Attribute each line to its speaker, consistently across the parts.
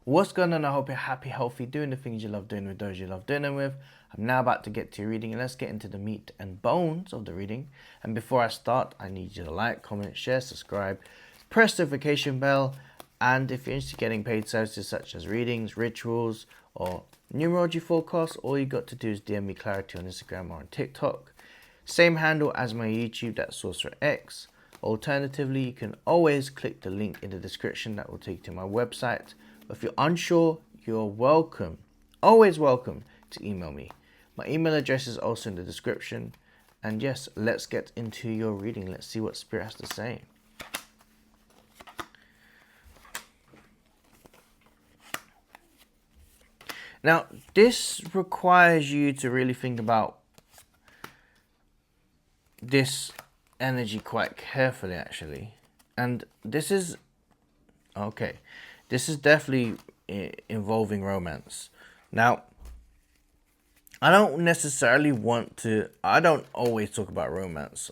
Speaker 1: What's going on? I hope you're happy, healthy, doing the things you love doing with those you love doing them with. I'm now about to get to your reading, and let's get into the meat and bones of the reading. And before I start, I need you to like, comment, share, subscribe, press the notification bell, and if you're interested in getting paid services such as readings, rituals, or numerology forecasts, all you got to do is DM me Clarity on Instagram or on TikTok. Same handle as my YouTube, that's Sorcerer X. Alternatively, you can always click the link in the description that will take you to my website. If you're unsure, you're welcome, always welcome, to email me. My email address is also in the description. And yes, let's get into your reading. Let's see what Spirit has to say. Now, this requires you to really think about this energy quite carefully, actually. And this is, okay, this is definitely involving romance. Now, I don't necessarily want to, I don't always talk about romance.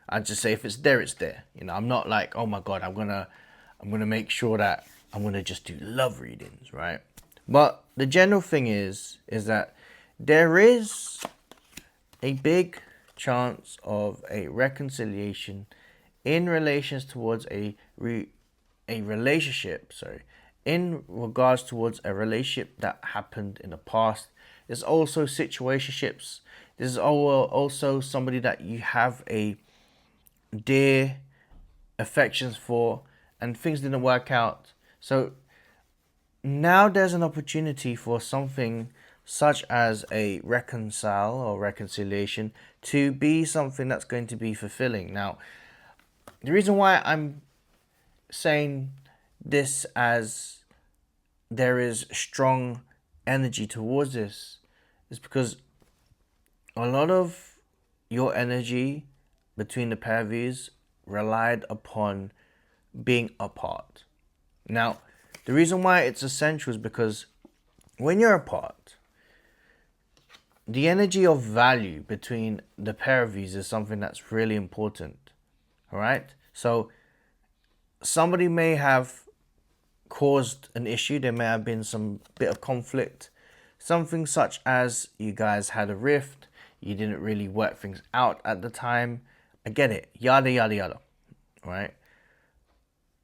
Speaker 1: I just say if it's there, it's there. You know, I'm not like, oh my God, I'm gonna make sure that I'm gonna just do love readings, right? But the general thing is that there is a big chance of a reconciliation in relations towards a relationship, in regards towards a relationship that happened in the past. There's also situationships. There's also somebody that you have a dear affections for, and things didn't work out. So now there's an opportunity for something such as a reconcile or reconciliation to be something that's going to be fulfilling. Now, the reason why I'm saying this as there is strong energy towards this is because a lot of your energy between the pair of yous relied upon being apart. Now, the reason why it's essential is because when you're apart, the energy of value between the pair of yous is something that's really important. All right? So somebody may have caused an issue. There may have been some bit of conflict. Something such as you guys had a rift. You didn't really work things out at the time. I get it. Yada, yada, yada. All right?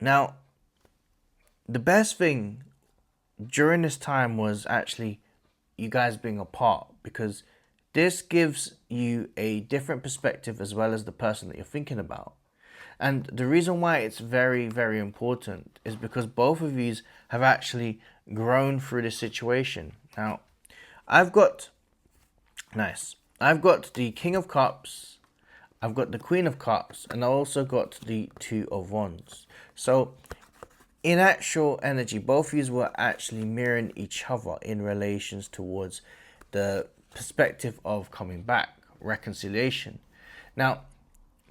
Speaker 1: Now, the best thing during this time was actually you guys being apart, because this gives you a different perspective as well as the person that you're thinking about. And the reason why it's very, very important is because both of you have actually grown through this situation. Now, I've got the King of Cups, I've got the Queen of Cups, and I also got the Two of Wands. So in actual energy, both of you were actually mirroring each other in relations towards the perspective of coming back, reconciliation. Now,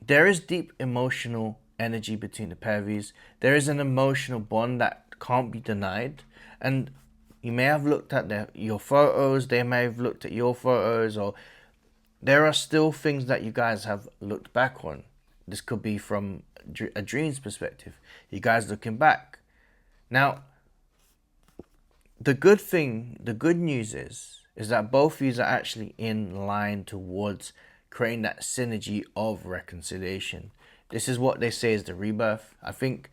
Speaker 1: there is deep emotional energy between the pair of you. There is an emotional bond that can't be denied. And you may have looked at your photos, they may have looked at your photos, or there are still things that you guys have looked back on. This could be from a dream's perspective. You guys looking back. Now, the good news is that both of you are actually in line towards creating that synergy of reconciliation. This is what they say is the rebirth. I think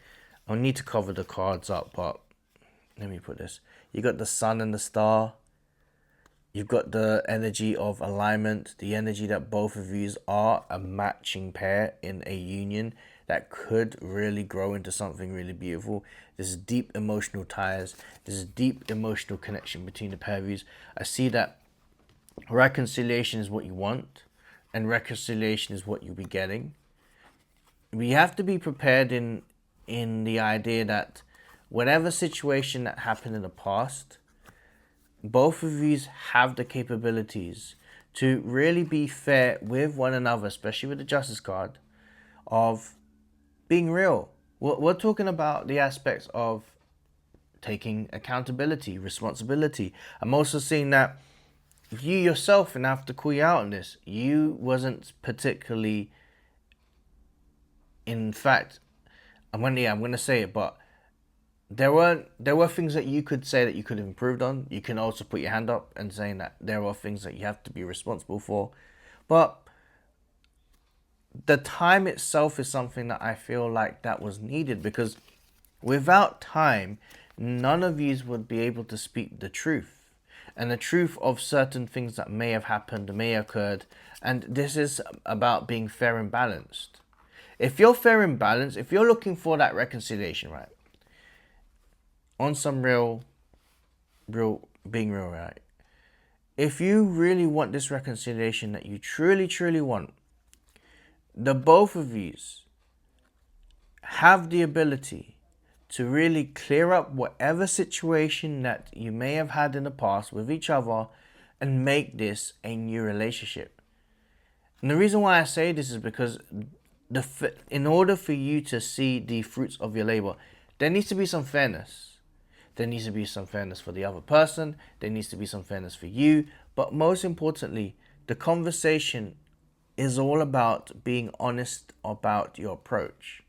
Speaker 1: I'll need to cover the cards up, but let me put this. You got the sun and the star. You've got the energy of alignment, the energy that both of you are a matching pair in a union that could really grow into something really beautiful. There's deep emotional ties. There's a deep emotional connection between the pair of you. I see that reconciliation is what you want, and reconciliation is what you'll be getting. We have to be prepared in the idea that whatever situation that happened in the past, both of you have the capabilities to really be fair with one another, especially with the Justice card, of being real. We're talking about the aspects of taking accountability, responsibility. I'm also seeing that you yourself, and I have to call you out on this, you wasn't particularly, in fact, I'm gonna say it, but there were things that you could say that you could have improved on. You can also put your hand up and saying that there are things that you have to be responsible for. But the time itself is something that I feel like that was needed, because without time, none of you would be able to speak the truth. And the truth of certain things that may have happened, may have occurred. And this is about being fair and balanced. If you're fair and balanced, if you're looking for that reconciliation, right? On some being real, right? If you really want this reconciliation that you truly want, the both of yous have the ability to really clear up whatever situation that you may have had in the past with each other and make this a new relationship. And the reason why I say this is because in order for you to see the fruits of your labor, there needs to be some fairness. There needs to be some fairness for the other person. There needs to be some fairness for you. But most importantly, the conversation is all about being honest about your approach.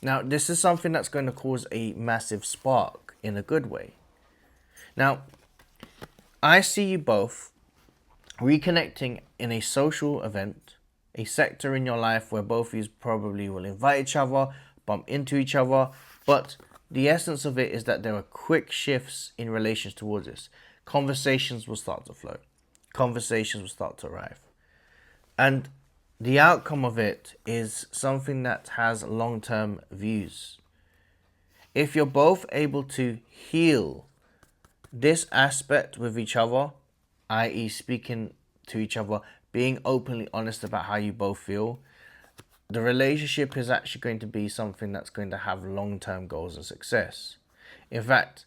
Speaker 1: Now, this is something that's going to cause a massive spark in a good way. Now, I see you both reconnecting in a social event, a sector in your life where both of you probably will invite each other, bump into each other, but the essence of it is that there are quick shifts in relations towards this. Conversations will start to flow. Conversations will start to arrive. And the outcome of it is something that has long-term views. If you're both able to heal this aspect with each other, i.e. speaking to each other, being openly honest about how you both feel, the relationship is actually going to be something that's going to have long-term goals and success. In fact,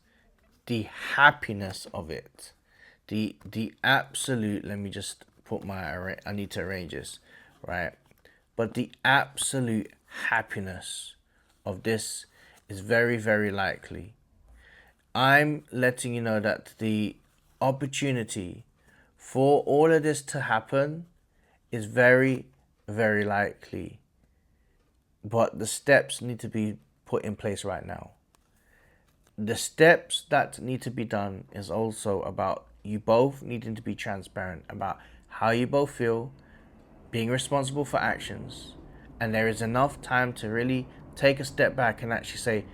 Speaker 1: the happiness of it, the absolute, let me just put I need to arrange this, right? But the absolute happiness of this is very, very likely. I'm letting you know that the opportunity for all of this to happen is very, very likely. But the steps need to be put in place right now. The steps that need to be done is also about you both needing to be transparent about how you both feel, being responsible for actions, and there is enough time to really take a step back and actually say,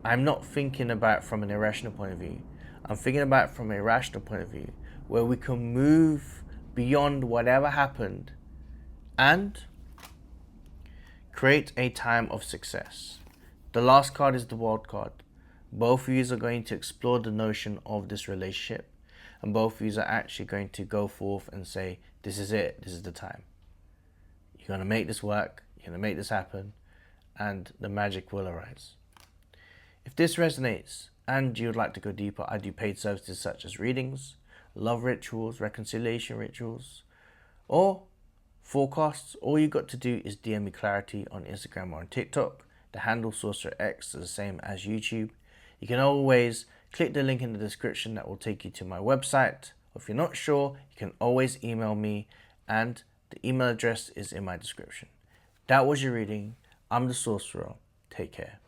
Speaker 1: I'm not thinking about it from an irrational point of view. I'm thinking about it from a rational point of view, where we can move beyond whatever happened and create a time of success. The last card is the World card. Both of you are going to explore the notion of this relationship, and both of you are actually going to go forth and say, this is it, this is the time. You're going to make this work, you're going to make this happen, and the magic will arise. If this resonates and you would like to go deeper, I do paid services such as readings, love rituals, reconciliation rituals, or forecasts. All you got to do is DM me clarity on Instagram or on TikTok. The handle SorcererX is the same as YouTube. You can always click the link in the description that will take you to my website. Or if you're not sure, you can always email me, and the email address is in my description. That was your reading. I'm the Sorcerer. Take care.